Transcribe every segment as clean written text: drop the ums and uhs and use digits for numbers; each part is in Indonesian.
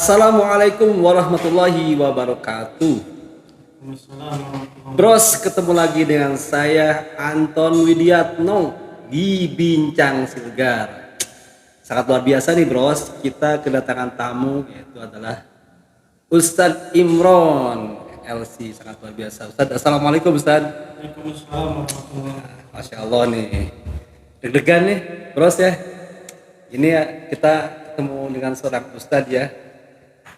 Assalamualaikum warahmatullahi wabarakatuh. Bros, ketemu lagi dengan saya Anton Widiatno di Bincang Silgar. Sangat luar biasa nih bros, kita kedatangan tamu yaitu adalah Ustadz Imron LC. Sangat luar biasa. Ustadz, assalamualaikum Ustadz. Waalaikumsalam warahmatullahi wabarakatuh. Masya Allah nih, deg-degan nih bros ya. Ini ya, kita ketemu dengan seorang Ustadz ya.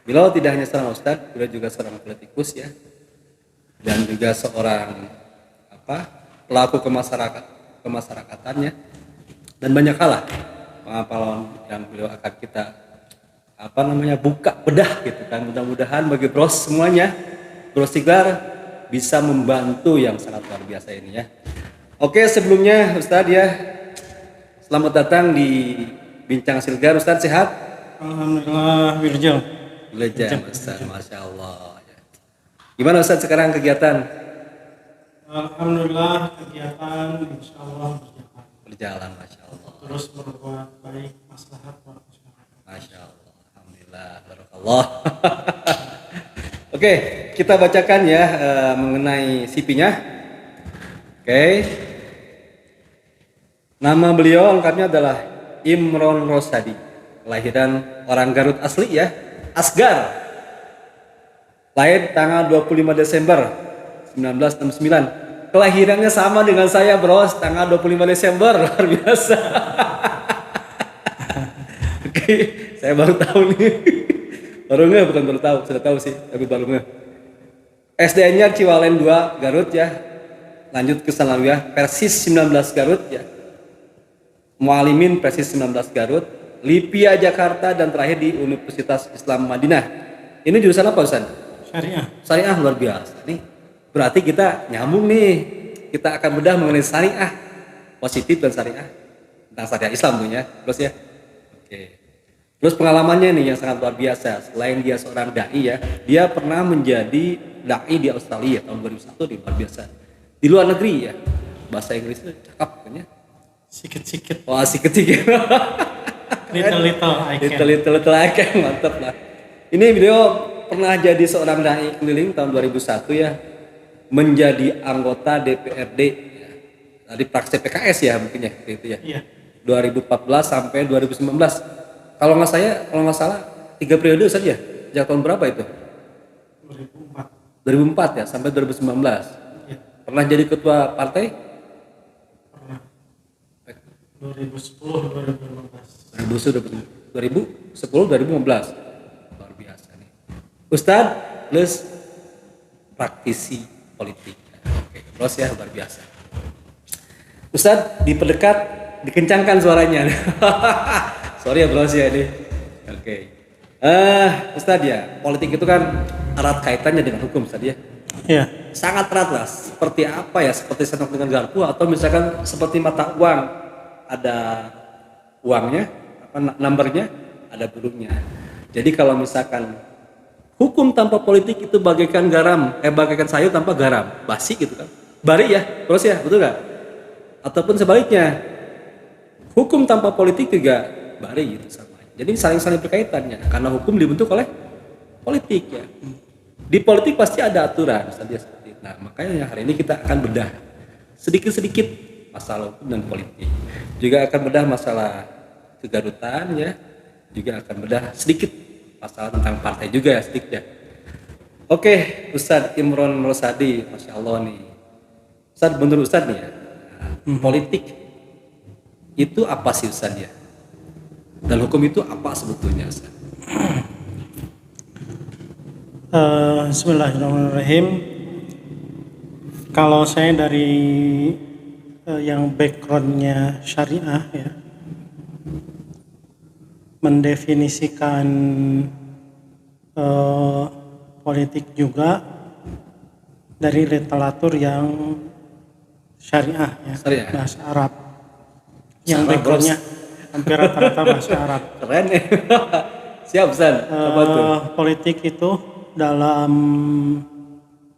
Beliau tidak hanya seorang Ustadz, beliau juga seorang politikus ya, dan juga seorang pelaku kemasyarakatan dan banyak hal lah pengalaman yang beliau akan kita buka bedah gitu kan. Mudah-mudahan bagi bros semuanya, bros Silgar bisa membantu yang sangat luar biasa ini ya. Oke, sebelumnya Ustadz ya, selamat datang di Bincang Silgar. Ustadz sehat? Alhamdulillah Wirjal. Belajar Ustadz, Masya Allah. Gimana Ustadz sekarang kegiatan? Alhamdulillah kegiatan insya Allah Berjalan, Masya Allah. terus berbuat baik maslahat buat masyarakat. Masya Allah, Alhamdulillah, Barakallah. Oke, kita bacakan ya mengenai CV-nya. Oke. Nama beliau lengkapnya adalah Imron Rosadi. Kelahiran orang Garut asli ya, Asgar. Lahir tanggal 25 Desember 1969. Kelahirannya sama dengan saya, Bros, tanggal 25 Desember. Luar biasa. Oke, saya baru tahu nih. Bukan baru tahu, sudah tahu sih, tapi baru nggak. SDN-nya Ciwalen 2 Garut ya. Lanjut ke Sanawiyah Persis 19 Garut ya. Mualimin Persis 19 Garut, Lipia Jakarta, dan terakhir di Universitas Islam Madinah. Ini jurusan apa Ustaz? Syariah. Syariah, luar biasa nih. Berarti kita nyambung nih. Kita akan bedah mengenai syariah positif dan syariah tentang syariah Islam tentunya. Terus ya. Oke. Terus pengalamannya nih yang sangat luar biasa. Selain dia seorang dai ya, dia pernah menjadi dai di Australia tahun 2001, di luar biasa. Di luar negeri ya. Bahasa Inggrisnya cakep kan ya. Sikit-sikit. Wah, si ketiga. Little I can, mantap lah. Ini beliau pernah jadi seorang dai keliling tahun 2001 ya, menjadi anggota DPRD ya, dari fraksi PKS ya mungkin ya, gitu ya. Iya. 2014 sampai 2019. Kalau nggak salah 3 periode saja. Sejak tahun berapa itu? 2004. 2004 ya sampai 2019. Iya. Pernah jadi ketua partai? Pernah. 2010 2015. 2010 2015. Luar biasa nih. Ustadz plus praktisi politik. Oke, terus ya luar biasa. Ustadz diperdekat, dikencangkan suaranya. Sorry ya bros ya ini. Oke. Ustadz ya, politik itu kan erat kaitannya dengan hukum Ustadz ya. Iya. Sangat erat lah. Seperti apa ya? Seperti sendok dengan garpu, atau misalkan seperti mata uang. Ada uangnya, numbernya, ada burungnya. Jadi kalau misalkan hukum tanpa politik itu bagaikan bagaikan sayur tanpa garam, basi gitu kan. Bari ya, terus ya, betul nggak? Ataupun sebaliknya, hukum tanpa politik juga bari gitu sama. Jadi saling berkaitannya, karena hukum dibentuk oleh politik ya. Di politik pasti ada aturan, misalnya seperti itu. Nah, makanya hari ini kita akan bedah sedikit-sedikit masalah hukum dan politik. Juga akan bedah masalah kegarutan ya. Juga akan bedah sedikit masalah tentang partai juga ya sedikit ya. Oke, Ustadz Imron Rosadi, Masya Allah nih. Ustadz, menurut Ustadz nih ya, politik itu apa sih Ustadz ya? Dan hukum itu apa sebetulnya Ustadz? Bismillahirrahmanirrahim. Kalau saya dari yang backgroundnya syariah ya, mendefinisikan politik juga dari literatur yang syariah ya, Syariah. bahasa Arab, yang backgroundnya hampir rata-rata bahasa Arab. Keren ya. Siap Ustadz. Apa tuh? Politik itu dalam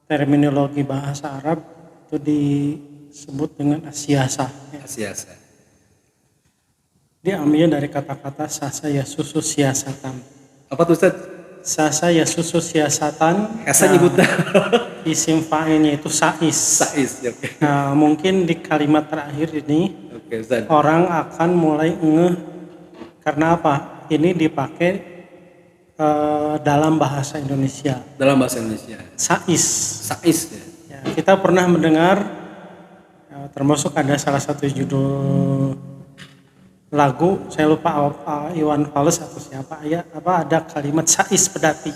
terminologi bahasa Arab itu disebut dengan siasah ya. Siasa. Diambil dari kata-kata sasa ya susu siasatan. Apa tuh Ustaz? Sasa ya susu siasatan. Esa nyebut Isim fa'ilnya itu sais. sais ya, oke. Nah, mungkin di kalimat terakhir ini Oke, Ustaz. orang akan mulai ngeh karena apa? Ini dipakai dalam bahasa Indonesia. Dalam bahasa Indonesia. Sais. Sais ya. Ya, kita pernah mendengar termasuk ada salah satu judul lagu, saya lupa Iwan Fals atau siapa ya, ada kalimat sais pedati.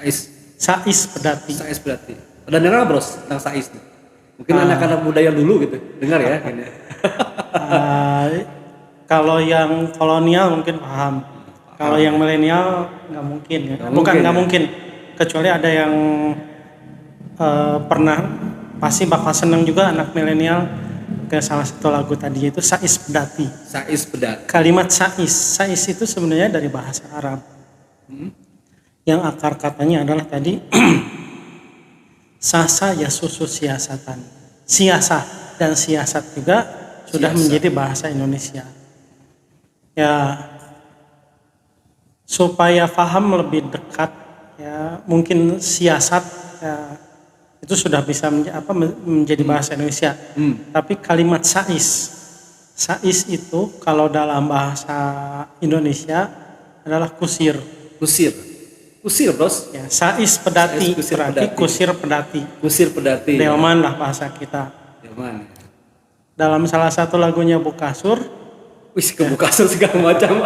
Sais pedati. Sais berarti. Pernah dengar bros tentang sais? Mungkin anak-anak muda yang dulu gitu, dengar ya. Ini. Kalau yang kolonial mungkin paham. Kalau yang milenial nggak mungkin ya. Nggak mungkin. Kecuali ada yang pernah, pasti bakal seneng juga anak milenial ke salah satu lagu tadi itu sais pedati. Sais pedati. Kalimat sais itu sebenarnya dari bahasa Arab. Yang akar katanya adalah tadi sasa ya susu siasatan. Siasat dan siasat juga sudah menjadi bahasa Indonesia. Ya, supaya paham lebih dekat ya, mungkin siasat ya, itu sudah bisa menjadi bahasa Indonesia. Tapi kalimat sais itu kalau dalam bahasa Indonesia adalah kusir bros ya. Sais pedati berarti kusir pedati delman lah bahasa kita. Delman. Dalam salah satu lagunya Bukasur, Bukasur segala macam.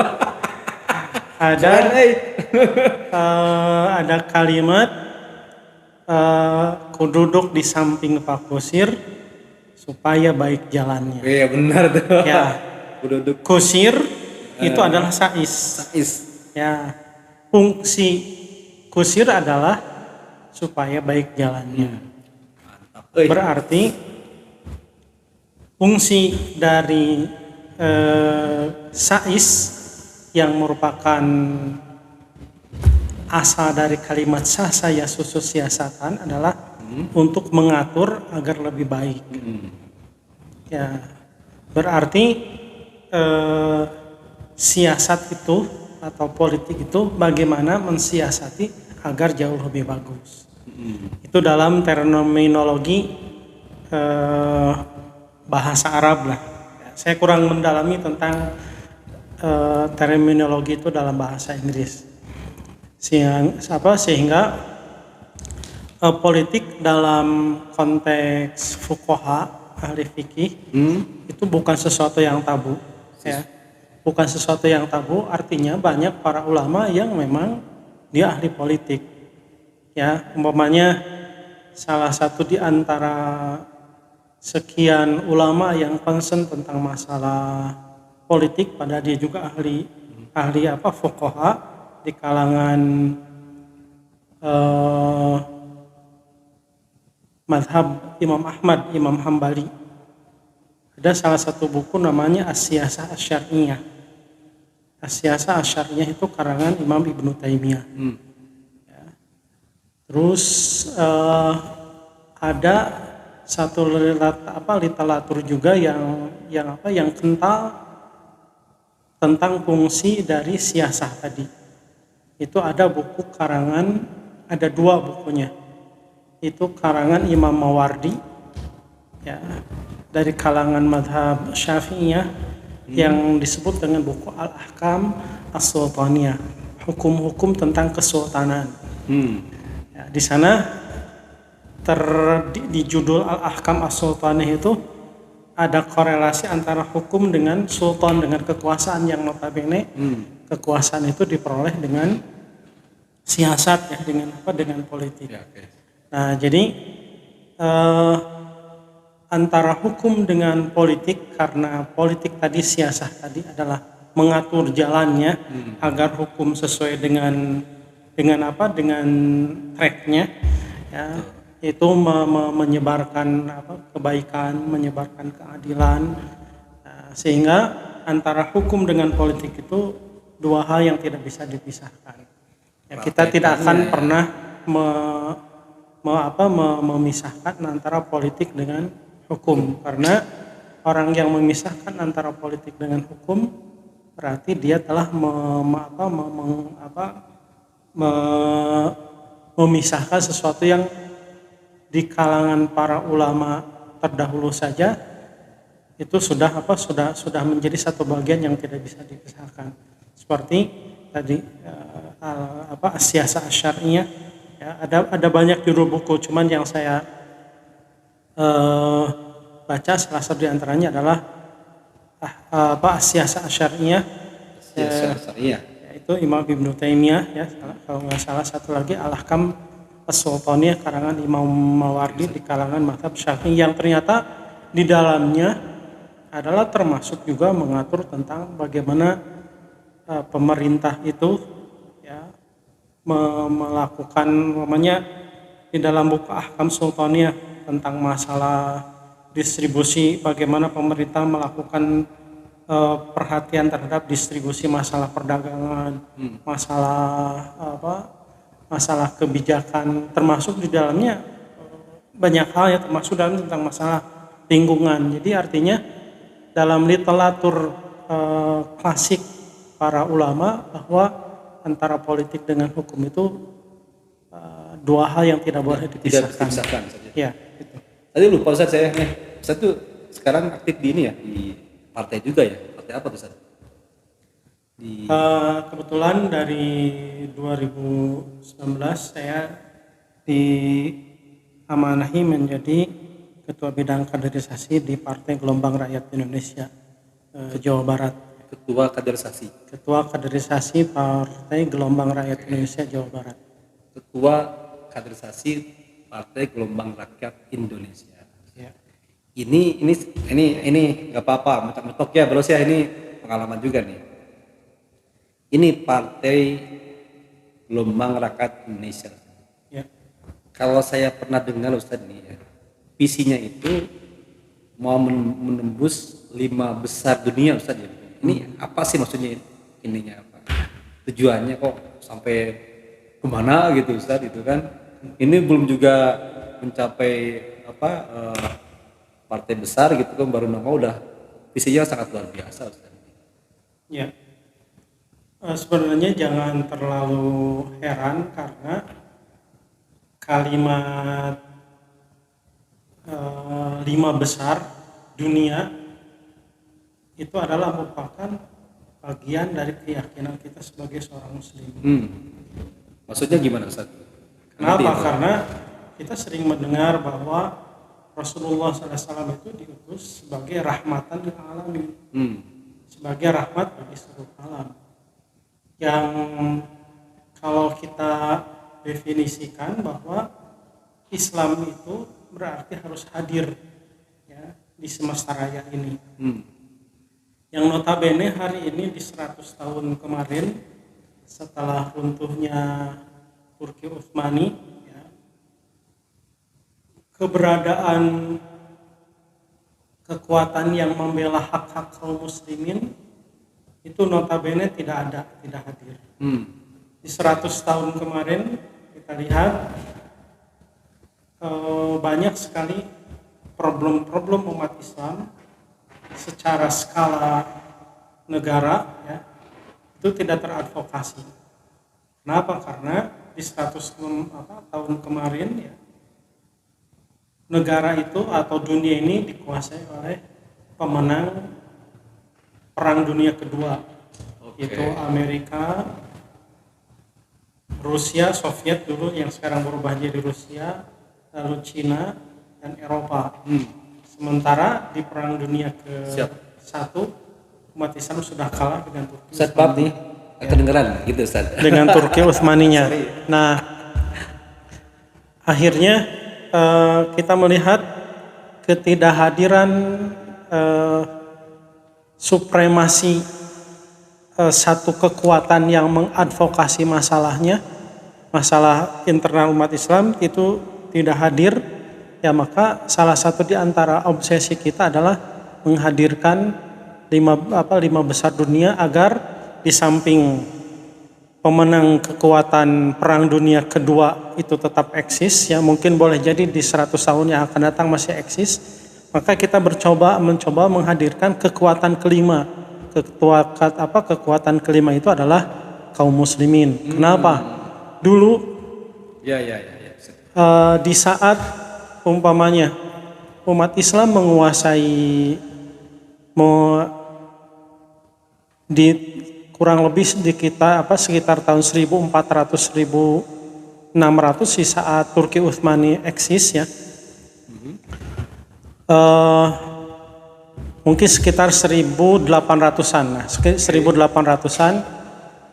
ada kalimat ku duduk di samping Pak Kusir supaya baik jalannya. Iya benar tuh. Ya, kusir itu adalah sais. Ya, fungsi kusir adalah supaya baik jalannya. Berarti fungsi dari sais yang merupakan asal dari kalimat sasa ya susu siasatan adalah untuk mengatur agar lebih baik. Ya, berarti siasat itu atau politik itu bagaimana mensiasati agar jauh lebih bagus. Itu dalam terminologi bahasa Arab lah. Ya, saya kurang mendalami tentang terminologi itu dalam bahasa Inggris. Sehingga politik dalam konteks fuqaha, ahli fikih, itu bukan sesuatu yang tabu. Ya. Bukan sesuatu yang tabu, artinya banyak para ulama yang memang dia ahli politik. Ya, umpamanya salah satu di antara sekian ulama yang concern tentang masalah politik, pada dia juga ahli fuqaha di kalangan madhab Imam Ahmad, Imam Hambali. Ada salah satu buku namanya As-Siyasah Asy-Syar'iyyah. As-Siyasah Asy-Syar'iyyah itu karangan Imam Ibnu Taimiyah. Ya. Terus ada satu literatur juga yang kental tentang fungsi dari siasah tadi. Itu ada buku karangan, ada dua bukunya. Itu karangan Imam Mawardi, ya, dari kalangan madhab Syafi'iyah, yang disebut dengan buku Al-Ahkam As-Sultaniyah, hukum-hukum tentang kesultanan. Ya, di sana di judul Al-Ahkam As-Sultaniyah itu ada korelasi antara hukum dengan sultan, dengan kekuasaan, yang notabene kekuasaan itu diperoleh dengan siasat, ya, dengan politik. Ya, okay. Nah, jadi antara hukum dengan politik, karena politik tadi, siasat tadi adalah mengatur jalannya agar hukum sesuai dengan tracknya, ya, itu menyebarkan kebaikan, menyebarkan keadilan, sehingga antara hukum dengan politik itu dua hal yang tidak bisa dipisahkan. Ya, kita tidak akan pernah memisahkan antara politik dengan hukum, karena orang yang memisahkan antara politik dengan hukum berarti dia telah memisahkan sesuatu yang di kalangan para ulama terdahulu saja itu sudah menjadi satu bagian yang tidak bisa dipisahkan. Seperti tadi as-siyasah asy-syar'iyyah, ya, ada banyak judul buku, cuman yang saya baca salah satu di antaranya adalah as-siyasah asy-syar'iyyah, yaitu Imam Ibnu Taimiyah, ya, kalau nggak salah satu lagi Al-Ahkam As-Sultaniyah karangan Imam Mawardi di kalangan mazhab Syafi'i, yang ternyata di dalamnya adalah termasuk juga mengatur tentang bagaimana pemerintah itu, ya, melakukan namanya di dalam buku Ahkam Sultaniyah tentang masalah distribusi, bagaimana pemerintah melakukan perhatian terhadap distribusi masalah perdagangan, masalah kebijakan, termasuk di dalamnya banyak hal yang termasuk dalam tentang masalah lingkungan. Jadi artinya dalam literatur klasik para ulama bahwa antara politik dengan hukum itu dua hal yang tidak boleh dipisahkan. Ya, gitu. Tadi lupa Ustaz saya nih. Ustaz tuh sekarang aktif di ini ya, di partai juga ya. Partai apa tuh Ustaz? Kebetulan dari 2019 saya diamanahi menjadi Ketua Bidang Kaderisasi di Partai Gelombang Rakyat Indonesia Jawa Barat. Ketua Kaderisasi Partai Gelombang Rakyat Indonesia Jawa Barat. Ketua Kaderisasi Partai Gelombang Rakyat Indonesia. Ya. Ini nggak apa-apa, metok ya terus ya, ini pengalaman juga nih. Ini Partai Gelombang Rakyat Indonesia. Ya. Kalau saya pernah dengar Ustaz nih ya, visinya itu mau menembus 5 besar dunia Ustaz ya. Ini apa sih maksudnya, ininya apa? Tujuannya kok sampai kemana gitu Ustaz itu kan? Ini belum juga mencapai partai besar gitu kan, baru nama udah visinya sangat luar biasa Ustaz. Ya. Sebenarnya jangan terlalu heran karena kalimat 5 besar dunia itu adalah merupakan bagian dari keyakinan kita sebagai seorang muslim. Maksudnya gimana Ustaz? Kenapa? Karena kita sering mendengar bahwa Rasulullah SAW itu diutus sebagai rahmatan lil alamin, sebagai rahmat bagi seluruh alam. Yang kalau kita definisikan bahwa Islam itu berarti harus hadir, ya, di semesta raya ini. Yang notabene hari ini di 100 tahun kemarin setelah runtuhnya Turki Utsmani, ya, keberadaan kekuatan yang membela hak-hak kaum muslimin itu notabene tidak hadir. Di 100 tahun kemarin kita lihat banyak sekali problem-problem umat Islam secara skala negara, ya, itu tidak teradvokasi. Kenapa? Karena di 100 tahun kemarin, ya, negara itu atau dunia ini dikuasai oleh pemenang Perang Dunia Kedua, yaitu Amerika, Rusia, Soviet dulu yang sekarang berubah jadi Rusia, lalu Cina dan Eropa. Sementara di Perang Dunia ke-1 umat Islam sudah kalah dengan Turki. Ustaz Pap nih, kedengeran gitu Ustaz. Dengan Turki Utsmaninya. Nah, akhirnya kita melihat ketidakhadiran supremasi satu kekuatan yang mengadvokasi masalahnya, masalah internal umat Islam itu tidak hadir, ya, maka salah satu di antara obsesi kita adalah menghadirkan 5 besar dunia agar di samping pemenang kekuatan Perang Dunia Kedua itu tetap eksis, ya, mungkin boleh jadi di 100 tahun yang akan datang masih eksis, maka kita mencoba menghadirkan kekuatan kelima. Kekuatan kelima itu adalah kaum muslimin. Kenapa? dulu Ya. di saat umpamanya umat Islam menguasai di kurang lebih di kita sekitar tahun 1400 1600 di saat Turki Utsmani eksis ya. Mungkin sekitar 1800-an. Nah, 1800-an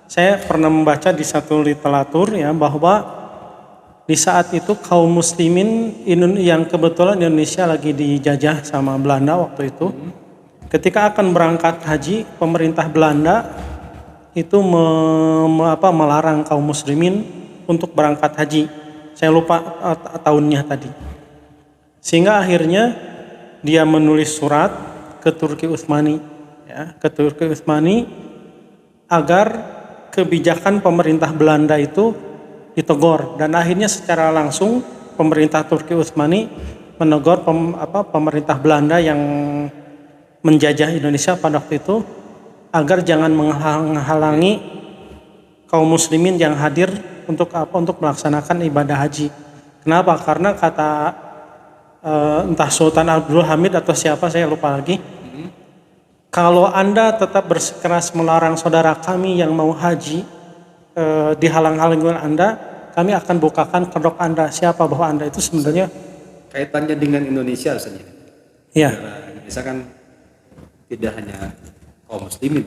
saya pernah membaca di satu literatur ya bahwa di saat itu kaum muslimin yang kebetulan Indonesia lagi dijajah sama Belanda waktu itu, ketika akan berangkat haji, pemerintah Belanda itu melarang kaum muslimin untuk berangkat haji. Saya lupa tahunnya tadi. Sehingga akhirnya dia menulis surat ke Turki Utsmani ya, agar kebijakan pemerintah Belanda itu ditegur, dan akhirnya secara langsung pemerintah Turki Utsmani menegur pemerintah Belanda yang menjajah Indonesia pada waktu itu agar jangan menghalangi kaum muslimin yang hadir untuk melaksanakan ibadah haji. Kenapa? Karena kata entah Sultan Abdul Hamid atau siapa, saya lupa lagi. Kalau Anda tetap bersikeras melarang saudara kami yang mau haji, dihalang-halangi oleh Anda, kami akan bukakan kedok Anda. Siapa bahwa Anda itu sebenarnya kaitannya dengan Indonesia misalnya. Ya. Indonesia kan tidak hanya kaum muslimin.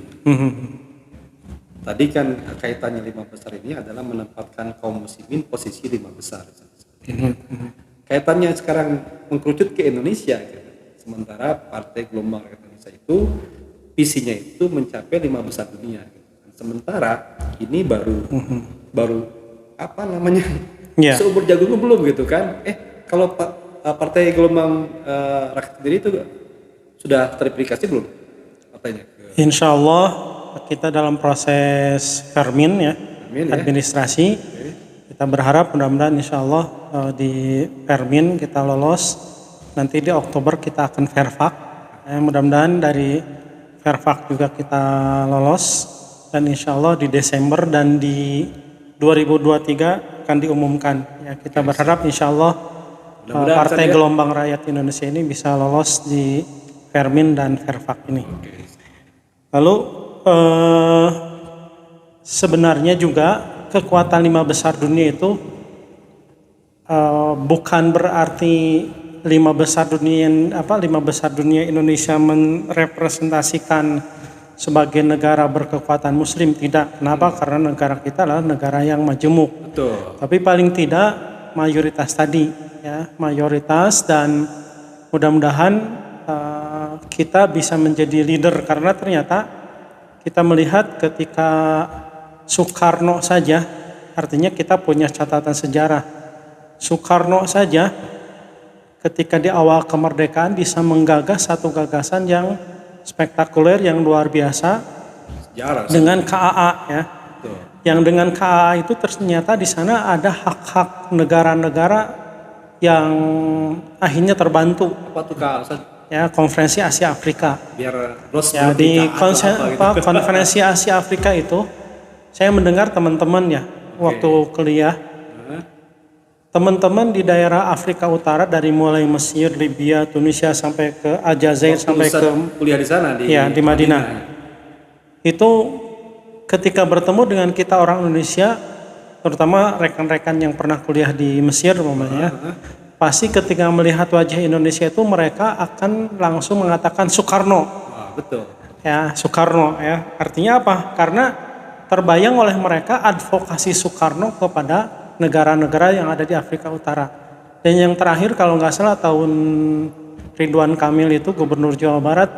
Tadi kan kaitannya 5 besar ini adalah menempatkan kaum muslimin posisi 5 besar. Kaitannya sekarang mengkerucut ke Indonesia gitu. Sementara Partai Gelombang Rakyat Indonesia itu visinya itu mencapai 5 besar dunia gitu. Sementara ini baru seumur jagung belum gitu kan. Kalau Partai Gelombang Rakyat sendiri itu sudah terverifikasi belum partainya? Insya Allah kita dalam proses Permin ya, administrasi. Kita berharap mudah-mudahan insya Allah di Permin kita lolos. Nanti di Oktober kita akan Verfak. Mudah-mudahan dari Verfak juga kita lolos. Dan insya Allah di Desember dan di 2023 akan diumumkan. Ya, kita berharap insya Allah Partai Gelombang Rakyat Indonesia ini bisa lolos di Permin dan Verfak ini. Lalu sebenarnya juga kekuatan 5 besar dunia itu bukan berarti 5 besar dunia Indonesia merepresentasikan sebagai negara berkekuatan muslim, tidak. Kenapa? Karena negara kita adalah negara yang majemuk. Betul. Tapi paling tidak mayoritas tadi ya, mayoritas, dan mudah-mudahan kita bisa menjadi leader, karena ternyata kita melihat ketika Soekarno saja, artinya kita punya catatan sejarah. Soekarno saja ketika di awal kemerdekaan bisa menggagas satu gagasan yang spektakuler, yang luar biasa, sejarah, dengan KAA ya. Betul. Yang dengan KAA itu ternyata di sana ada hak-hak negara-negara yang akhirnya terbantu. Apa tuh KAA? Ya, Konferensi Asia Afrika. Biar ya, di Konferensi Asia Afrika itu saya mendengar teman-teman ya, waktu kuliah, teman-teman di daerah Afrika Utara dari mulai Mesir, Libya, Tunisia sampai ke Aljazair, sampai ke kuliah di sana di Madinah. Itu ketika bertemu dengan kita orang Indonesia, terutama rekan-rekan yang pernah kuliah di Mesir umpamanya, pasti ketika melihat wajah Indonesia itu mereka akan langsung mengatakan Soekarno. Betul. Ya, Soekarno ya. Artinya apa? Karena terbayang oleh mereka advokasi Soekarno kepada negara-negara yang ada di Afrika Utara. Dan yang terakhir kalau nggak salah tahun Ridwan Kamil itu Gubernur Jawa Barat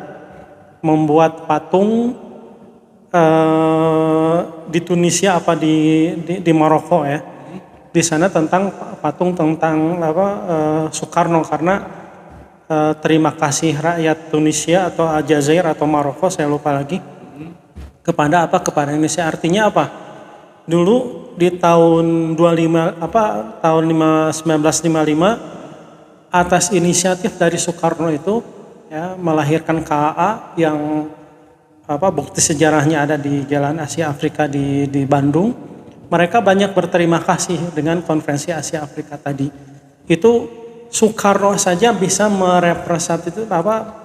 membuat patung di Tunisia apa di Maroko ya. Di sana tentang patung tentang Soekarno, karena terima kasih rakyat Tunisia atau Aljazair atau Maroko, saya lupa lagi, kepada Indonesia. Artinya apa? Dulu di tahun 1955 atas inisiatif dari Soekarno itu ya, melahirkan KAA yang bukti sejarahnya ada di Jalan Asia Afrika di Bandung, mereka banyak berterima kasih dengan konferensi Asia Afrika tadi. Itu Soekarno saja bisa merepresentasi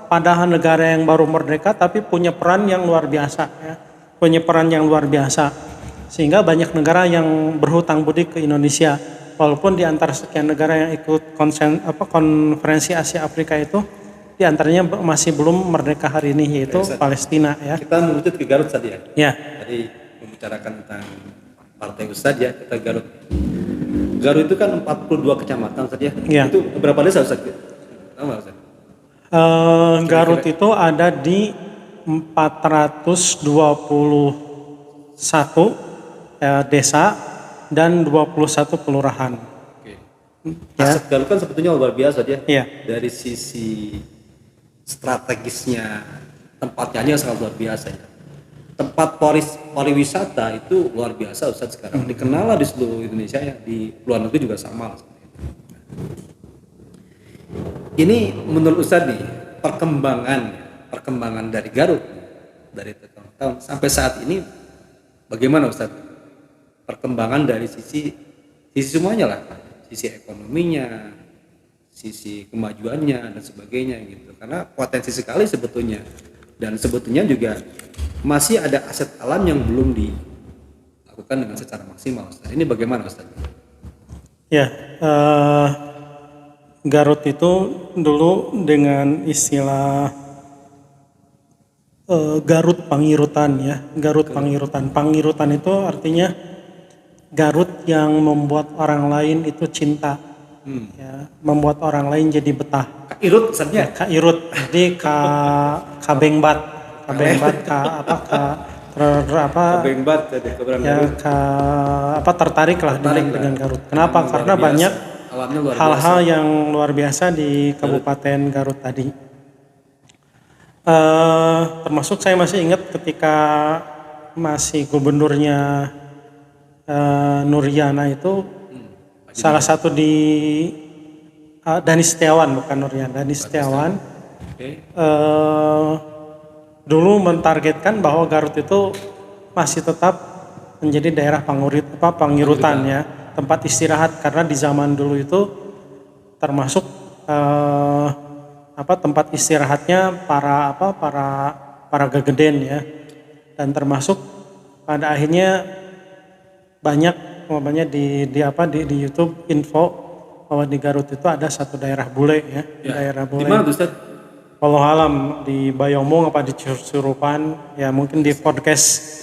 padahal negara yang baru merdeka tapi punya peran yang luar biasa ya. Punya peran yang luar biasa. Sehingga banyak negara yang berhutang budi ke Indonesia. Walaupun di antara sekian negara yang ikut konferensi Asia Afrika itu di antaranya masih belum merdeka hari ini, yaitu Palestina ya. Kita menuju ke Garut tadi ya. Ya. Tadi membicarakan tentang Partai Ustadz ya, kita Garut. Garut itu kan 42 kecamatan tadi ya. Ya. Itu berapa desa Ustadz? Tahu nggak Ustadz? Garut itu ada di 421 desa dan 21 kelurahan. Oke. Ya. Aset Garut kan sebetulnya luar biasa dia. Iya. Dari sisi strategisnya tempatnya sangat luar biasa ya. Tempat pariwisata itu luar biasa Ustadz sekarang. Dikenal lah di seluruh Indonesia ya, di luar negeri juga sama lah. Ini menurut Ustadz nih, perkembangan dari Garut dari tahun sampai saat ini bagaimana Ustadz? Perkembangan dari sisi semuanya lah, sisi ekonominya, sisi kemajuannya dan sebagainya gitu. Karena potensi sekali sebetulnya, dan sebetulnya juga masih ada aset alam yang belum dilakukan dengan secara maksimal Ustaz. Ini bagaimana Ustaz? Ya, Garut itu dulu dengan istilah Garut Pangirutan ya. Garut Pangirutan. Pangirutan itu artinya Garut yang membuat orang lain itu cinta. Ya, membuat orang lain jadi betah. Kairut Ustaznya? Kairut. Jadi kabengbat. Kabengbat Kabengbat jadi tertarik lah dengan Garut. Kenapa? Karena banyak hal-hal yang luar biasa di Kabupaten Garut tadi. Termasuk saya masih ingat ketika masih gubernurnya Nuriana itu salah satu di Dani Setiawan, bukan Nuriana, Dani Setiawan. Dulu mentargetkan bahwa Garut itu masih tetap menjadi daerah pangirutan ya, tempat istirahat, karena di zaman dulu itu termasuk tempat istirahatnya para gegeden ya, dan termasuk pada akhirnya banyak di YouTube info bahwa di Garut itu ada satu daerah bule ya. Daerah bule. Di mana tuh Ustaz? Walau alam di Bayomong apa di Surupan ya, mungkin di podcast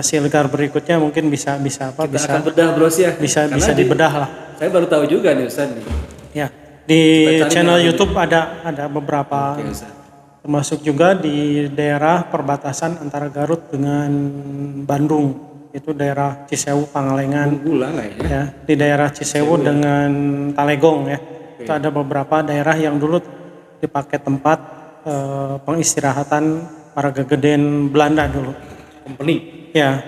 Silgar berikutnya mungkin bisa akan bedah bros ya. Bisa dibedah lah. Saya baru tahu juga nih Ustaz nih. Ya, di channel YouTube ada beberapa. Termasuk juga di daerah perbatasan antara Garut dengan Bandung, itu daerah Cisewu Pangalengan. Ya, di daerah Cisewu dengan Talegong ya. Itu ada beberapa daerah yang dulu dipakai tempat pengistirahatan para gegeden Belanda dulu. Company. Ya.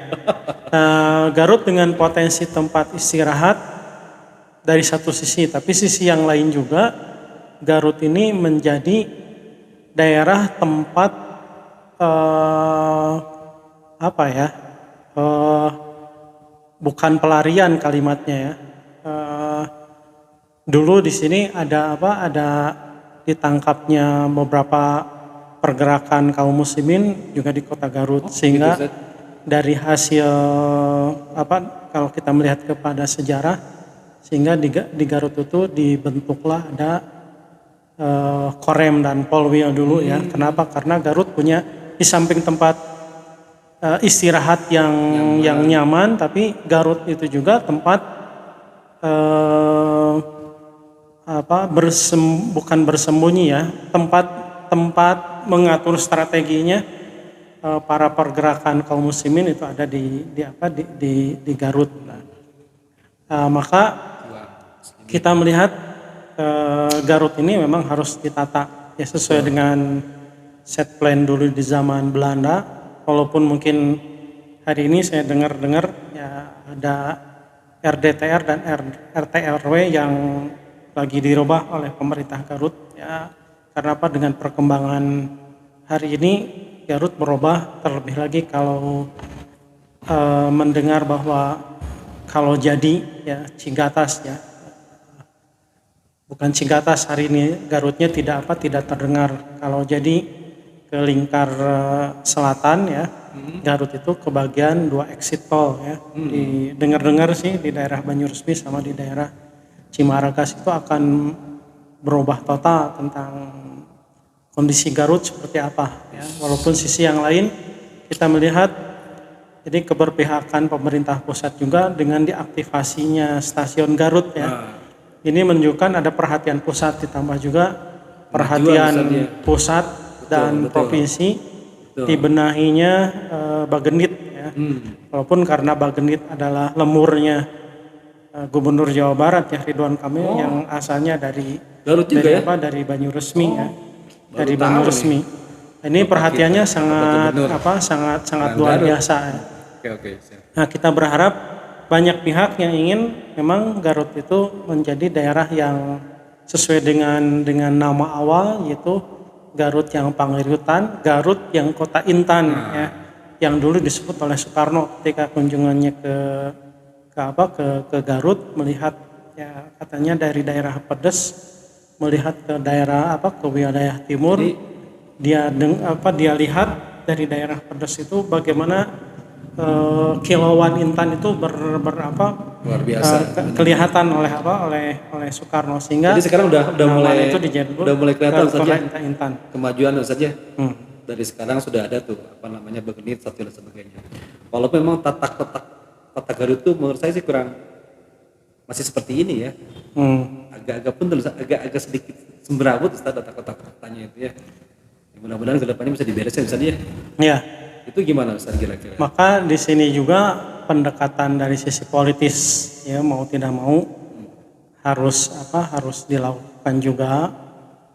Garut dengan potensi tempat istirahat dari satu sisi, tapi sisi yang lain juga Garut ini menjadi daerah tempat bukan pelarian kalimatnya ya. Dulu di sini ada ditangkapnya beberapa pergerakan kaum muslimin juga di kota Garut, sehingga dari hasil kalau kita melihat kepada sejarah, sehingga di Garut itu dibentuklah ada Korem dan Polwil dulu ya. Kenapa? Karena Garut punya di samping tempat istirahat yang nyaman, tapi Garut itu juga tempat bukan bersembunyi ya, tempat mengatur strateginya para pergerakan kaum muslimin itu ada di Garut. Maka kita melihat Garut ini memang harus ditata ya, sesuai dengan set plan dulu di zaman Belanda. Walaupun mungkin hari ini saya dengar ya ada RDTR dan RTRW yang lagi dirubah oleh pemerintah Garut ya. Karena dengan perkembangan hari ini Garut berubah, terlebih lagi kalau mendengar bahwa kalau jadi ya Cigatas ya, bukan Cigatas hari ini Garutnya tidak terdengar. Kalau jadi ke lingkar selatan ya, Garut itu kebagian 2 exit tol ya. Dengar-dengar sih di daerah Banyuresmi sama di daerah Cimaragas itu akan berubah total tentang kondisi Garut seperti apa ya. Walaupun sisi yang lain kita melihat jadi keberpihakan pemerintah pusat juga dengan diaktifasinya stasiun Garut ya. Ini menunjukkan ada perhatian pusat ditambah juga perhatian pusat dan provinsi dibenahinya Bagenit ya. Walaupun karena Bagenit adalah lemurnya Gubernur Jawa Barat ya Ridwan Kamil yang asalnya dari Garut juga dari ya? apa dari Banyuresmi ya. Dari Banyuresmi. Ini perhatiannya sangat luar biasa ya. Oke, siap. Nah, kita berharap banyak pihak yang ingin memang Garut itu menjadi daerah yang sesuai dengan nama awal, yaitu Garut yang Pangerutan, Garut yang Kota Intan ya, yang dulu disebut oleh Soekarno ketika kunjungannya ke Garut, melihat ya katanya dari daerah Pedes melihat ke daerah ke wilayah timur. Jadi, dia lihat dari daerah Pedes itu bagaimana kilauan Intan itu luar biasa kelihatan oleh Soekarno, sehingga jadi sekarang udah mulai itu udah mulai kelihatan saja Intan. Kemajuan saja dari sekarang sudah ada tuh Bagenit satu dan sebagainya. Walaupun memang tata Garut itu menurut saya sih kurang masih seperti ini ya, agak-agak pun agak sedikit semberawut tata kotanya itu ya. Mudah-mudahan kedepannya bisa dibereskan misalnya ya. Itu gimana Ustaz kira-kira? Maka di sini juga pendekatan dari sisi politis ya, mau tidak mau harus dilakukan juga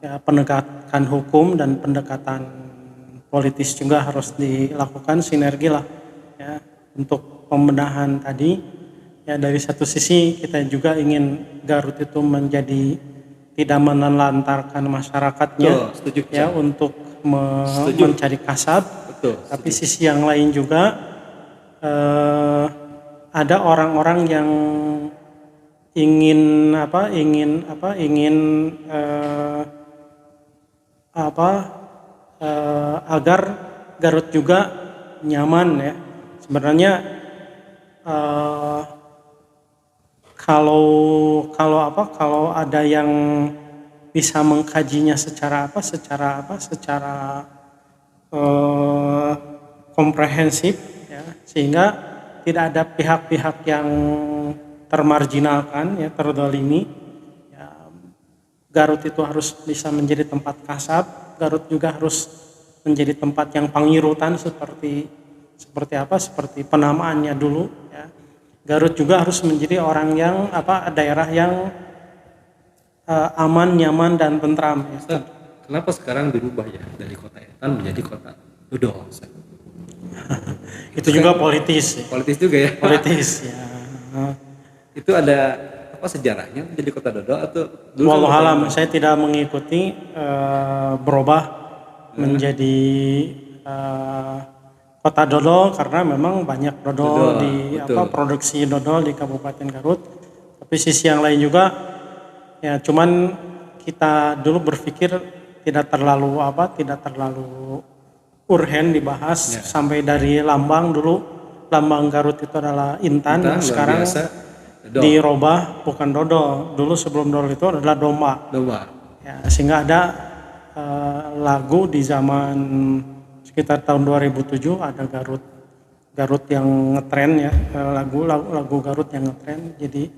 ya, penegakan hukum dan pendekatan politis juga harus dilakukan, sinergi lah ya untuk pembenahan tadi ya. Dari satu sisi kita juga ingin Garut itu menjadi tidak menelantarkan masyarakatnya ya untuk mencari kasab. Tapi sisi yang lain juga ada orang-orang yang ingin agar Garut juga nyaman ya. Sebenarnya kalau ada yang bisa mengkajinya secara komprehensif ya, sehingga tidak ada pihak-pihak yang termarginalkan ya, terdolimi ya. Garut itu harus bisa menjadi tempat kasab, Garut juga harus menjadi tempat yang pangirutan seperti penamaannya dulu ya. Garut juga harus menjadi daerah yang aman, nyaman dan tentram ya. Kenapa sekarang dirubah ya dari kota Intan menjadi kota Dodol? Itu juga politis. Politis juga ya. Politis ya. Itu ada sejarahnya menjadi kota Dodol atau? Wallahualam, saya tidak mengikuti berubah menjadi kota dodol karena memang banyak dodol di produksi dodol di Kabupaten Garut. Tapi sisi yang lain juga ya, cuman kita dulu berpikir tidak terlalu urgen dibahas ya. Sampai dari lambang Garut itu adalah Intan sekarang dirubah bukan dodol. Dulu sebelum dodol itu adalah domba. Ya, sehingga ada lagu di zaman sekitar tahun 2007 ada Garut yang ngetren ya, lagu Garut yang ngetren jadi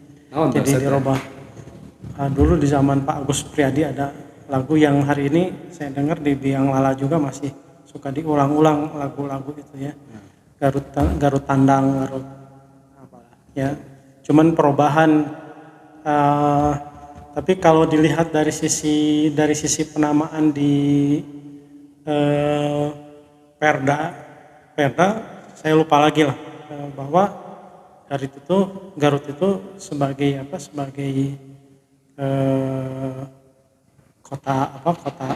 dirubah. Dulu di zaman Pak Agus Supriyadi ada lagu yang hari ini saya dengar di Biang Lala juga masih suka diulang-ulang lagu-lagu itu ya. Garut Tandang, Garut ya. Cuman perubahan tapi kalau dilihat dari sisi penamaan di Perda saya lupa lagi lah bahwa Garut itu sebagai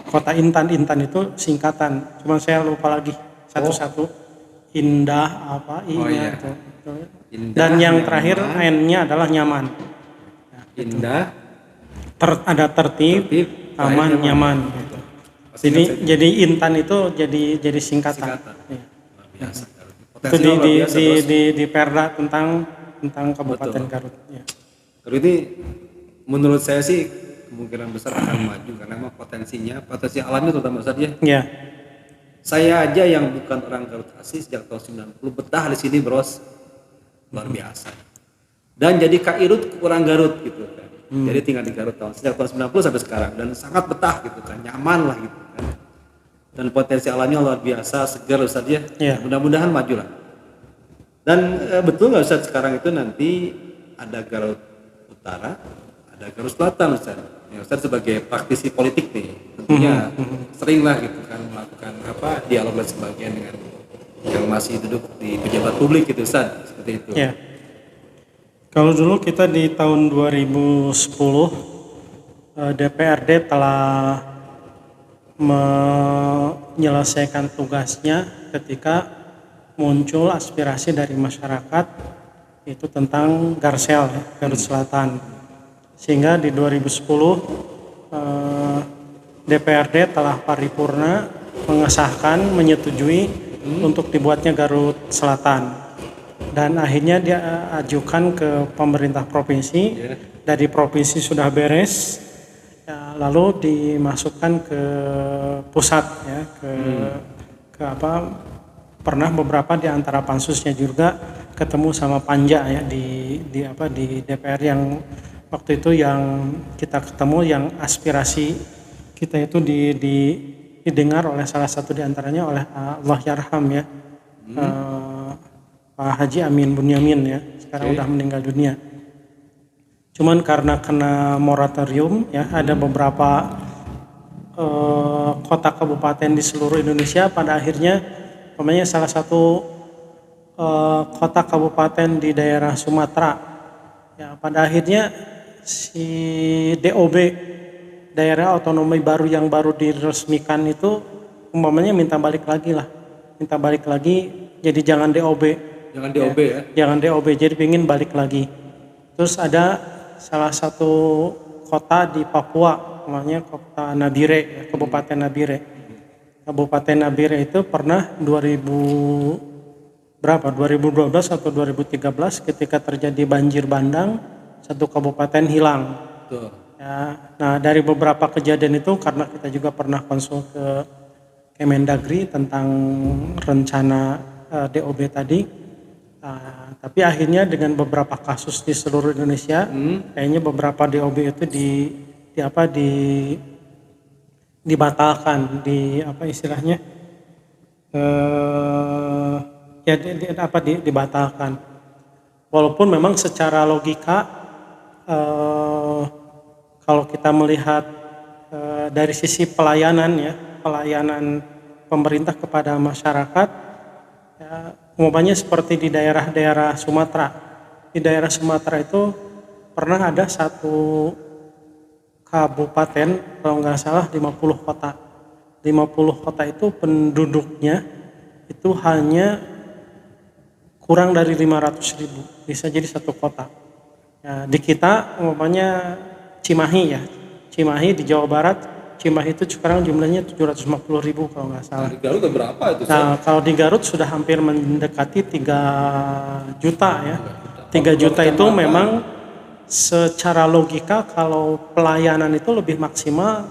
kota Intan itu singkatan, cuma saya lupa lagi satu-satu. Indah itu Indah, Dan yang nyaman. terakhir N-nya adalah nyaman. Indah, Ada tertib, tertib, aman, terakhir nyaman. Gitu. Pasti ingat saya. Jadi Intan itu jadi singkatan. Singkatan. Iya. Luar biasa. Itu Potensinya luar biasa, Bos. di Perda tentang Kabupaten Betul. Garut. Ya. Garut ini menurut saya sih kemungkinan besar akan maju karena memang potensi alamnya terutama saja. Ya. Saya aja yang bukan orang Garut asli sejak tahun 90 betah di sini, Bros. Luar biasa. Dan jadi Kairut orang Garut gitu kan. Jadi tinggal di Garut sejak tahun 90 sampai sekarang dan sangat betah gitu kan, nyaman lah gitu kan. Dan potensi alamnya luar biasa, segar Ustaz ya. Iya. Mudah-mudahan maju lah. Dan betul nggak Ustaz sekarang itu nanti ada Garut Utara, ada Garut Selatan Ustaz. Ya, Ustaz sebagai praktisi politik nih, tentunya sering lah gitu kan melakukan dialog dan sebagainya dengan yang masih duduk di pejabat publik gitu Ustaz, seperti itu. Ya. Kalau dulu kita di tahun 2010 DPRD telah menyelesaikan tugasnya ketika muncul aspirasi dari masyarakat itu tentang Garsel, ya, Garut Selatan. Sehingga di 2010 DPRD telah paripurna mengesahkan, menyetujui untuk dibuatnya Garut Selatan. Dan akhirnya dia ajukan ke pemerintah provinsi. Dari provinsi sudah beres, ya, lalu dimasukkan ke pusat ya, pernah beberapa di antara pansusnya juga ketemu sama Panja ya di DPR yang waktu itu yang kita ketemu yang aspirasi kita itu didengar oleh salah satu di antaranya oleh Allah Yarham ya. Pak Haji Amin Bunyamin ya, sekarang udah meninggal dunia. Cuman karena kena moratorium ya, ada beberapa kota kabupaten di seluruh Indonesia pada akhirnya, namanya salah satu kota kabupaten di daerah Sumatera ya, pada akhirnya si DOB daerah otonomi baru yang baru diresmikan itu umpamanya minta balik lagi, jadi jangan DOB. Jangan DOB ya. Jangan DOB, jadi pengen balik lagi. Terus ada salah satu kota di Papua, namanya Kota Nabire, ya, Kabupaten Nabire. Kabupaten Nabire itu pernah 2012 atau 2013 ketika terjadi banjir bandang, satu kabupaten hilang. Tuh. Ya, nah dari beberapa kejadian itu karena kita juga pernah konsul ke Kemendagri tentang rencana DOB tadi. Tapi akhirnya dengan beberapa kasus di seluruh Indonesia, kayaknya beberapa DOB itu dibatalkan, dibatalkan. Walaupun memang secara logika, kalau kita melihat dari sisi pelayanan pemerintah kepada masyarakat, ya, umpamanya seperti di daerah-daerah Sumatera. Di daerah Sumatera itu pernah ada satu kabupaten, kalau nggak salah 50 kota. 50 kota itu penduduknya itu hanya kurang dari 500.000, bisa jadi satu kota. Ya, di kita umpamanya Cimahi di Jawa Barat, Cimahi itu sekarang jumlahnya 750.000 kalau nggak salah. Di Garut berapa itu? Nah, kalau di Garut sudah hampir mendekati 3 juta ya. 3 juta itu memang secara logika kalau pelayanan itu lebih maksimal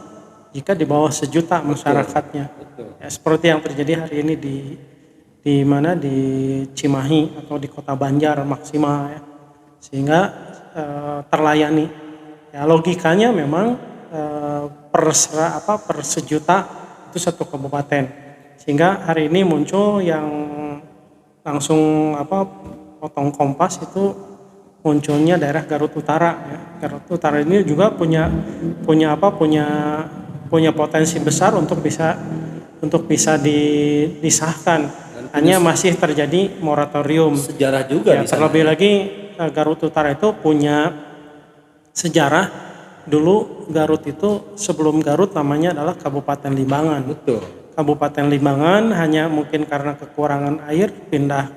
jika di bawah 1 juta masyarakatnya. Betul. Ya, seperti yang terjadi hari ini di Cimahi atau di Kota Banjar maksimal ya. Sehingga terlayani. Ya, logikanya memang per 1 juta itu satu kabupaten, sehingga hari ini muncul yang langsung potong Kompas itu munculnya daerah Garut Utara ya. Garut Utara ini juga punya potensi besar untuk bisa disahkan, hanya masih terjadi moratorium. Sejarah juga Ya, di sana. terlebih lagi Garut Utara itu punya sejarah. Dulu Garut itu sebelum Garut namanya adalah Kabupaten Limbangan. Betul. Kabupaten Limbangan hanya mungkin karena kekurangan air pindah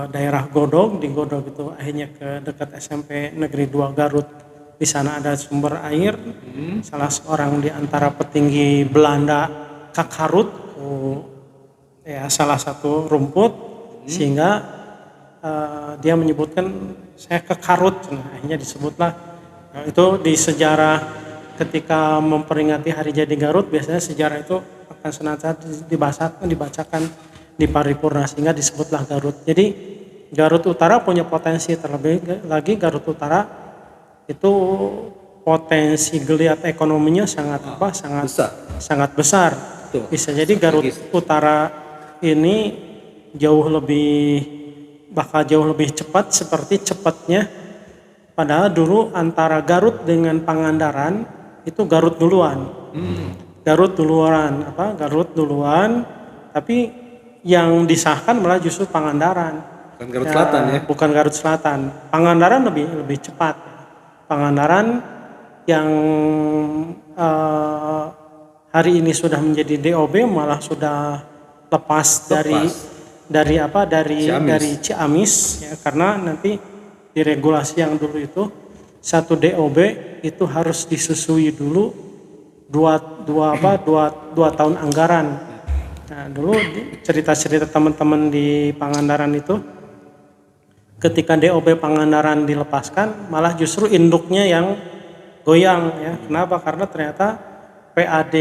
daerah Godog. Di Godog itu akhirnya ke dekat SMP Negeri 2 Garut. Di sana ada sumber air. Salah seorang di antara petinggi Belanda, Kakarut, ya salah satu rumput, sehingga dia menyebutkan saya Kakarut. Nah, akhirnya disebutlah. Nah, itu di sejarah ketika memperingati Hari Jadi Garut, biasanya sejarah itu akan senantiasa dibacakan di paripurna, sehingga disebutlah Garut. Jadi Garut Utara punya potensi, terlebih lagi Garut Utara itu potensi geliat ekonominya sangat Besar. sangat besar. Betul. Bisa jadi Garut Utara ini bakal jauh lebih cepat, seperti cepatnya padahal dulu antara Garut dengan Pangandaran itu Garut duluan. Garut duluan, tapi yang disahkan malah justru Pangandaran. Bukan Garut Selatan ya. Bukan Garut Selatan. Pangandaran lebih cepat. Pangandaran yang hari ini sudah menjadi DOB malah sudah lepas dari Ciamis ya, karena nanti di regulasi yang dulu itu satu DOB itu harus disusui dulu dua tahun anggaran. Nah, dulu cerita-cerita teman-teman di Pangandaran itu, ketika DOB Pangandaran dilepaskan, malah justru induknya yang goyang ya. Kenapa? Karena ternyata PAD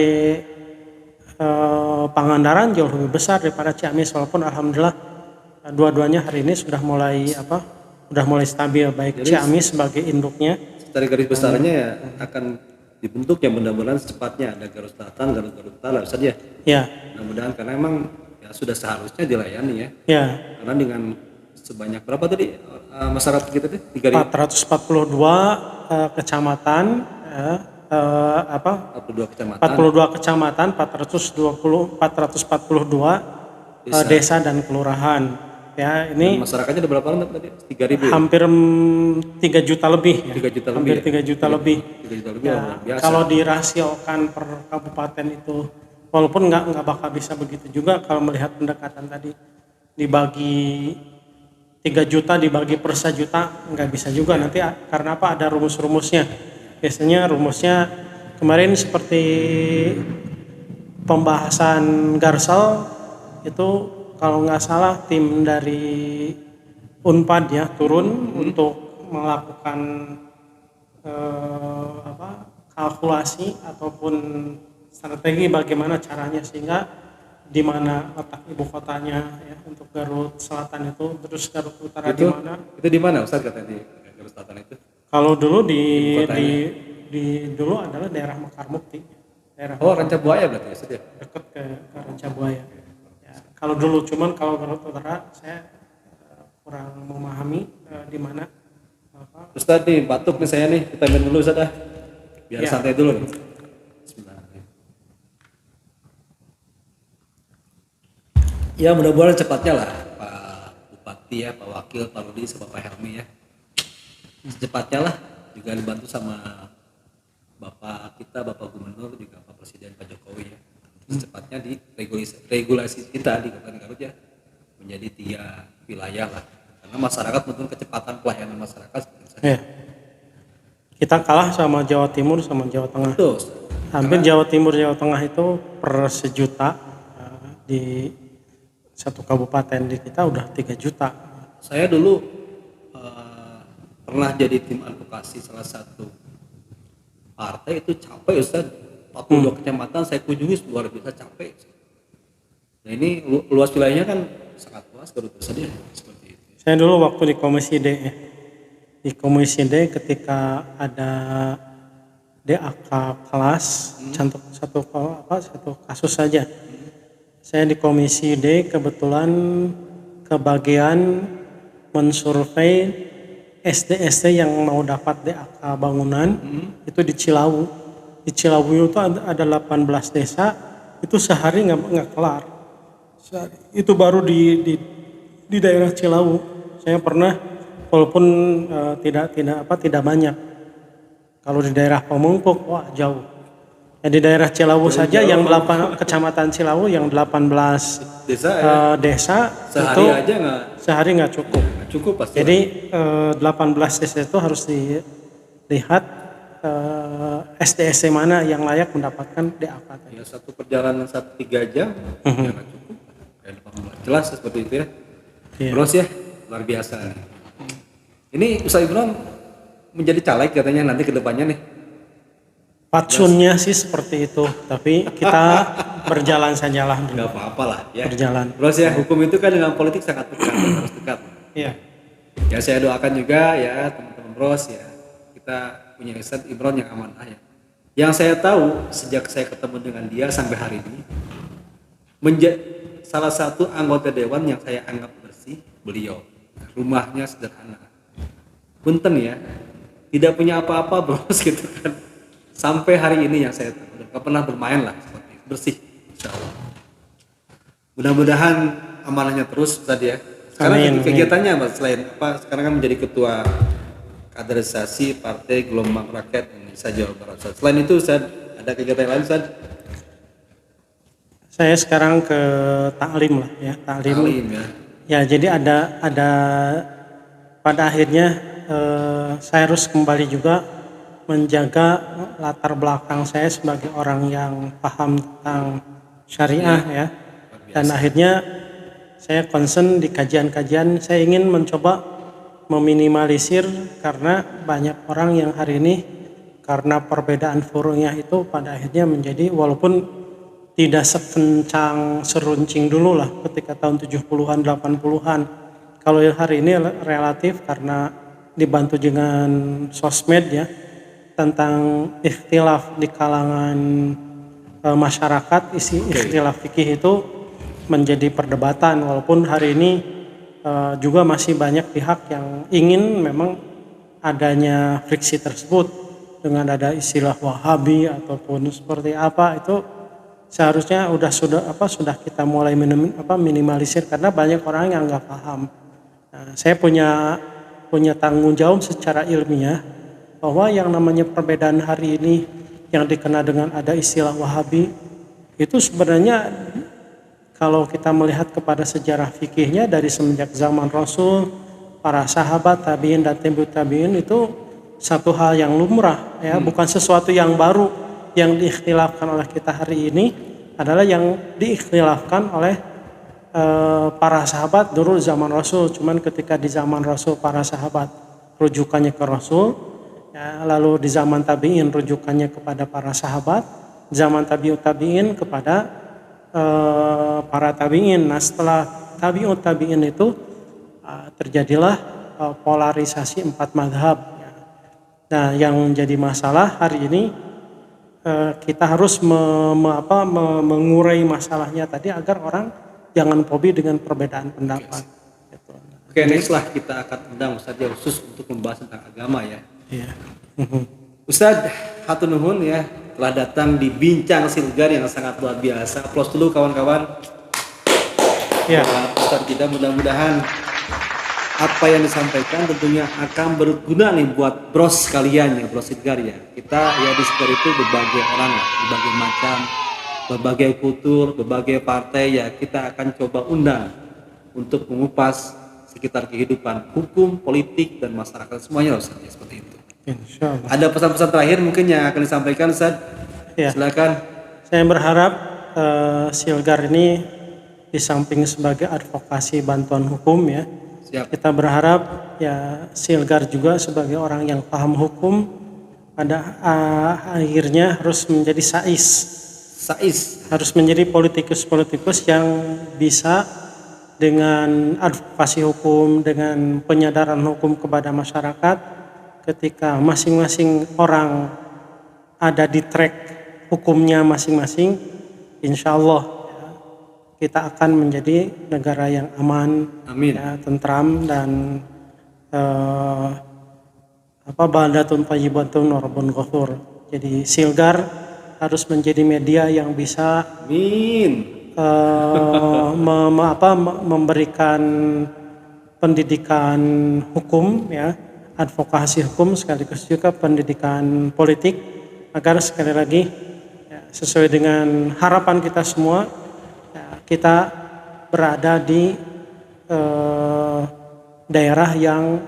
Pangandaran jauh lebih besar daripada Ciamis, walaupun alhamdulillah dua-duanya hari ini sudah mulai stabil, baik jadi, Ciamis sebagai induknya. Dari garis besarnya ya akan dibentuk ya mudah-mudahan secepatnya ada Garut Selatan, Garut Utara saja. Ya. Mudah-mudahan karena emang ya sudah seharusnya dilayani ya. Ya. Karena dengan sebanyak berapa tadi masyarakat kita tadi? 442 kecamatan, 42 kecamatan, 442 desa dan kelurahan. Ya, ini dan masyarakatnya ada berapa orang tadi? 3.000. Hampir 3 juta lebih ya. 3 juta hampir lebih. 3 juta lebih. 3 juta lebih. Ya, kalau dirasiokan per kabupaten itu, walaupun nggak bakal bisa begitu juga kalau melihat pendekatan tadi, dibagi 3 juta dibagi per 1 juta nggak bisa juga nanti, karena apa, ada rumus-rumusnya. Biasanya rumusnya kemarin seperti pembahasan Garsal itu, kalau nggak salah tim dari Unpad ya turun untuk melakukan kalkulasi ataupun strategi bagaimana caranya sehingga di mana letak ibu kotanya ya untuk Garut Selatan itu, terus Garut Utara di mana? Itu di mana Ustaz katanya di Garut Selatan itu? Kalau dulu dulu adalah daerah Mekarmukti. Rancabuaya berarti ya, Ustaz ya? Dekat ke Rancabuaya. Ya, kalau dulu, cuman kalau Garut Utara saya kurang memahami di mana. Ustaz nih batuk nih saya nih, kita minum dulu Ustaz dah. Biar santai dulu nih. Ya mudah-mudahan cepatnya lah Pak Bupati ya, Pak Wakil, Pak Rudi, sama Pak Helmi ya. Secepatnya lah, juga dibantu sama Bapak kita, Bapak Gubernur, juga Pak Presiden, Pak Jokowi ya. Secepatnya di regulasi kita di Kabupaten Garut ya menjadi 3 wilayah lah. Karena masyarakat butuh kecepatan pelayanan masyarakat. Ya. Kita kalah sama Jawa Timur sama Jawa Tengah. Betul. Hampir Jawa Timur, Jawa Tengah itu per 1 juta di satu kabupaten, di kita udah 3 juta. Saya dulu pernah jadi tim advokasi salah satu partai, itu capek Ustaz, 42 kecamatan saya kunjungi, luar biasa capek. Nah ini luas wilayahnya kan sangat luas Garut saja seperti itu. Saya dulu waktu di Komisi D ya. Di Komisi D ketika ada DAK kelas, satu kasus saja. Saya di Komisi D kebetulan kebagian mensurvei SD yang mau dapat DAK bangunan itu di Cilawu. Di Cilawu itu ada 18 desa, itu sehari nggak kelar. Itu baru di daerah Cilawu. Saya pernah, walaupun tidak banyak. Kalau di daerah Pamengpuk, wah jauh. Ya, di daerah Cilawu Jauh-jauh. saja yang 8 kecamatan Cilawu yang 18 Desa ya, desa sehari itu aja sehari nggak cukup. nggak cukup pasti. Jadi 18 desa itu harus dilihat SD mana yang layak mendapatkan DAK tadi. Ya, satu perjalanan 3 jam ya nggak cukup. Kayak 18. Jelas seperti itu ya. Iya. Terus ya luar biasa nih. Ini Ustaz Imron menjadi caleg katanya nanti ke depannya nih. Patsunnya sih seperti itu, tapi kita berjalan sajalah dulu. Nggak apa-apa lah ya. Berjalan. Terus ya hukum itu kan dengan politik sangat dekat, harus dekat. Iya. Ya saya doakan juga ya teman-teman Bros ya, kita punya Ustaz Imron yang amanah ya. Yang saya tahu sejak saya ketemu dengan dia sampai hari ini, menjadi salah satu anggota dewan yang saya anggap bersih beliau. Rumahnya sederhana, punten ya, tidak punya apa-apa Bros gitu kan. Sampai hari ini yang saya tahu, nggak pernah bermain lah seperti itu, bersih, insya Allah. Mudah-mudahan amanahnya terus tadi ya. Sekarang Amin, kegiatannya apa selain apa? Sekarang kan menjadi ketua kaderisasi Partai Gelombang Rakyat Indonesia Jawa Barat. Ustaz. Selain itu, Ustaz, ada kegiatan yang lain, Ustaz? Saya sekarang ke taklim lah ya, taklim. Alim ya. Ya, jadi ada pada akhirnya saya harus kembali juga menjaga latar belakang saya sebagai orang yang paham tentang syariah ya. Dan akhirnya saya concern di kajian-kajian, saya ingin mencoba meminimalisir karena banyak orang yang hari ini karena perbedaan furu'nya itu pada akhirnya menjadi walaupun tidak sekencang seruncing dulu lah ketika tahun 70-an 80-an. Kalau yang hari ini relatif karena dibantu dengan sosmed ya, tentang ikhtilaf di kalangan masyarakat, isi ikhtilaf fikih itu menjadi perdebatan walaupun hari ini juga masih banyak pihak yang ingin memang adanya friksi tersebut dengan ada istilah Wahabi ataupun seperti apa itu seharusnya sudah kita mulai minimalisir karena banyak orang yang nggak paham. Nah, saya punya tanggung jawab secara ilmiah bahwa yang namanya perbedaan hari ini yang dikenal dengan ada istilah Wahabi itu sebenarnya kalau kita melihat kepada sejarah fikihnya dari semenjak zaman Rasul, para sahabat, tabi'in dan tabi'ut tabi'in itu satu hal yang lumrah ya, bukan sesuatu yang baru yang diikhtilafkan oleh kita hari ini adalah yang diikhtilafkan oleh para sahabat dulu zaman Rasul. Cuman ketika di zaman Rasul para sahabat rujukannya ke Rasul. Ya, lalu di zaman tabi'in rujukannya kepada para sahabat, zaman tabi'ut tabi'in kepada para tabi'in. Nah setelah tabi'ut tabi'in itu terjadilah polarisasi 4 madhab. Nah yang menjadi masalah hari ini kita harus mengurai masalahnya tadi agar orang jangan fobi dengan perbedaan pendapat. Oke, next lah kita akan undang Ustaz ya khusus untuk membahas tentang agama ya. Iya. Ustaz hatur nuhun ya telah datang di Bincang Silgar yang sangat luar biasa. Aplaus dulu kawan-kawan. Ya. Ustaz kita mudah-mudahan apa yang disampaikan tentunya akan berguna nih buat bros kalian ya, bros Silgar ya. Kita ya di Silgar itu berbagai orang lah, berbagai macam, berbagai kultur, berbagai partai ya. Kita akan coba undang untuk mengupas sekitar kehidupan hukum, politik dan masyarakat semuanya Ustaz ya, seperti itu. Insyaallah. Ada pesan-pesan terakhir mungkin yang akan disampaikan Ustaz? Ya. Silakan. Saya berharap Silgar ini di samping sebagai advokasi bantuan hukum ya, Siap. kita berharap ya Silgar juga sebagai orang yang paham hukum pada akhirnya harus menjadi sais, harus menjadi politikus yang bisa dengan advokasi hukum, dengan penyadaran hukum kepada masyarakat. Ketika masing-masing orang ada di track hukumnya masing-masing, insya Allah ya, kita akan menjadi negara yang aman, ya, tentram dan baldatun thayyibatun wa rabbun ghafur. Jadi Silgar harus menjadi media yang bisa memberikan pendidikan hukum ya, advokasi hukum sekaligus juga pendidikan politik agar sekali lagi ya, sesuai dengan harapan kita semua, ya, kita berada di daerah yang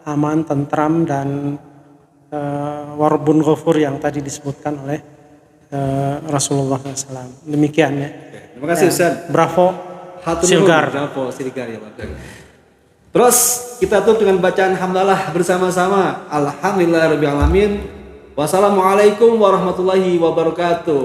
aman, tentram, dan warbun ghafur yang tadi disebutkan oleh Rasulullah SAW. Demikian ya. Terima kasih Ustaz. Bravo. Hatur Silgar. nuhun. Bravo Silgar ya Pak. Terus kita tutup dengan bacaan hamdalah bersama-sama. Alhamdulillahirabbil alamin. Wassalamualaikum warahmatullahi wabarakatuh.